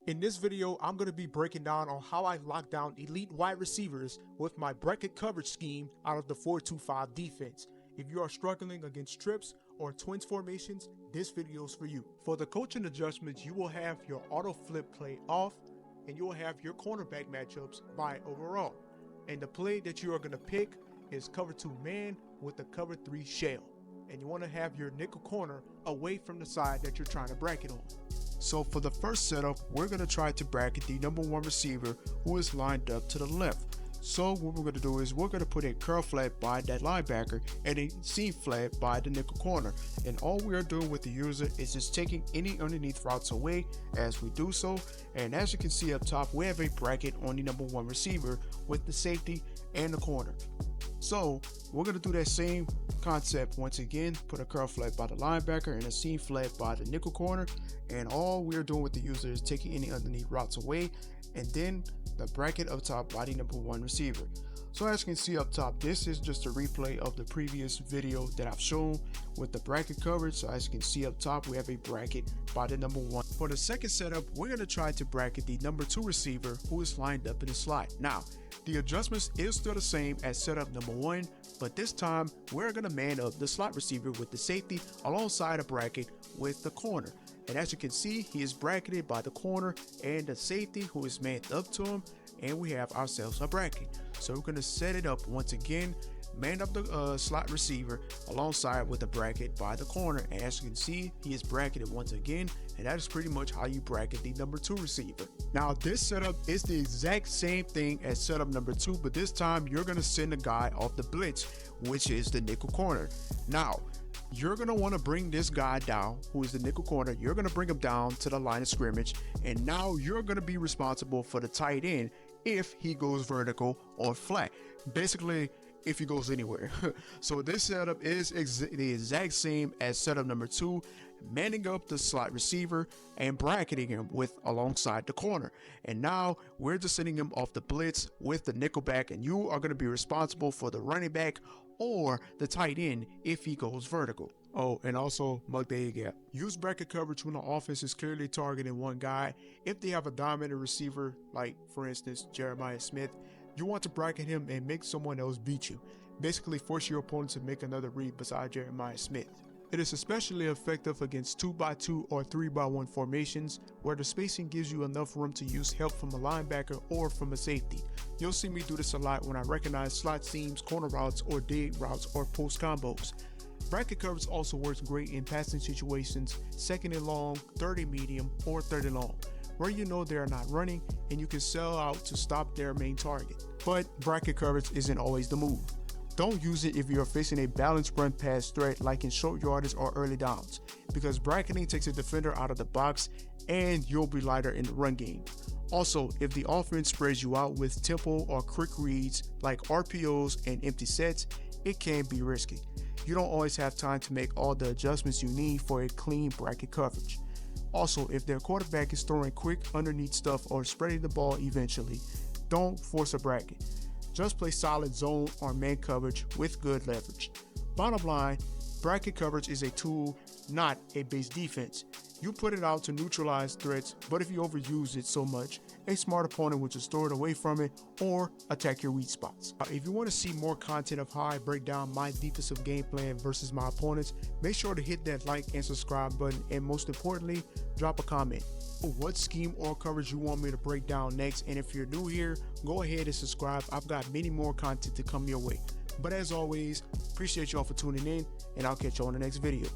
In this video, I'm going to be breaking down on how I lock down elite wide receivers with my bracket coverage scheme out of the 4-2-5 defense. If you are struggling against trips or twins formations, this video is for you. For the coaching adjustments, you will have your auto flip play off and you will have your cornerback matchups by overall. And the play that you are going to pick is cover 2 man with the cover 3 shell. And you want to have your nickel corner away from the side that you're trying to bracket on. So for the first setup, we're going to try to bracket the number 1 receiver who is lined up to the left. So what we're going to do is we're going to put a curl flat by that linebacker and a seam flat by the nickel corner. And all we are doing with the user is just taking any underneath routes away as we do so. And as you can see up top, we have a bracket on the number 1 receiver with the safety and the corner. So we're going to do that same concept once again, put a curl flat by the linebacker and a seam flat by the nickel corner, and all we're doing with the user is taking any underneath routes away, and then the bracket up top by the number 1 receiver. So as you can see up top, this is just a replay of the previous video that I've shown with the bracket coverage. So as you can see up top, we have a bracket by the number 1. For the second setup, we're going to try to bracket the number 2 receiver who is lined up in the slot. Now, the adjustments is still the same as setup number 1, but this time we're going to man up the slot receiver with the safety alongside a bracket with the corner. And as you can see, he is bracketed by the corner and the safety who is manned up to him, and we have ourselves a bracket. So we're going to set it up once again, man up the slot receiver alongside with the bracket by the corner, and as you can see, he is bracketed once again, and that is pretty much how you bracket the number 2 receiver. Now this setup is the exact same thing as setup number 2, but this time you're going to send a guy off the blitz, which is the nickel corner. Now you're going to want to bring this guy down, who is the nickel corner. You're going to bring him down to the line of scrimmage, and now you're going to be responsible for the tight end if he goes vertical or flat, basically if he goes anywhere. So this setup is the exact same as setup number 2, manning up the slot receiver and bracketing him with alongside the corner. And now we're just sending him off the blitz with the nickel back, and you are going to be responsible for the running back or the tight end if he goes vertical. Oh, and also mug the gap. Use bracket coverage when the offense is clearly targeting one guy. If they have a dominant receiver, like for instance Jeremiah Smith, you want to bracket him and make someone else beat you. Basically force your opponent to make another read beside Jeremiah Smith. It is especially effective against 2x2 or 3x1 formations where the spacing gives you enough room to use help from a linebacker or from a safety. You'll see me do this a lot when I recognize slot seams, corner routes, or dig routes, or post combos. Bracket coverage also works great in passing situations, 2nd and long, 30 medium, or 30 long, where you know they are not running and you can sell out to stop their main target. But bracket coverage isn't always the move. Don't use it if you are facing a balanced run pass threat like in short yardage or early downs, because bracketing takes a defender out of the box and you'll be lighter in the run game. Also, if the offense spreads you out with tempo or quick reads like RPOs and empty sets, it can be risky. You don't always have time to make all the adjustments you need for a clean bracket coverage. Also, if their quarterback is throwing quick underneath stuff or spreading the ball eventually, don't force a bracket. Just play solid zone or man coverage with good leverage. Bottom line, bracket coverage is a tool, not a base defense. You put it out to neutralize threats, but if you overuse it so much, a smart opponent will just throw it away from it or attack your weak spots. If you want to see more content of how I break down my defensive game plan versus my opponents, make sure to hit that like and subscribe button, and most importantly, drop a comment. What scheme or coverage you want me to break down next, and if you're new here, go ahead and subscribe. I've got many more content to come your way. But as always, appreciate y'all for tuning in, and I'll catch you on the next video.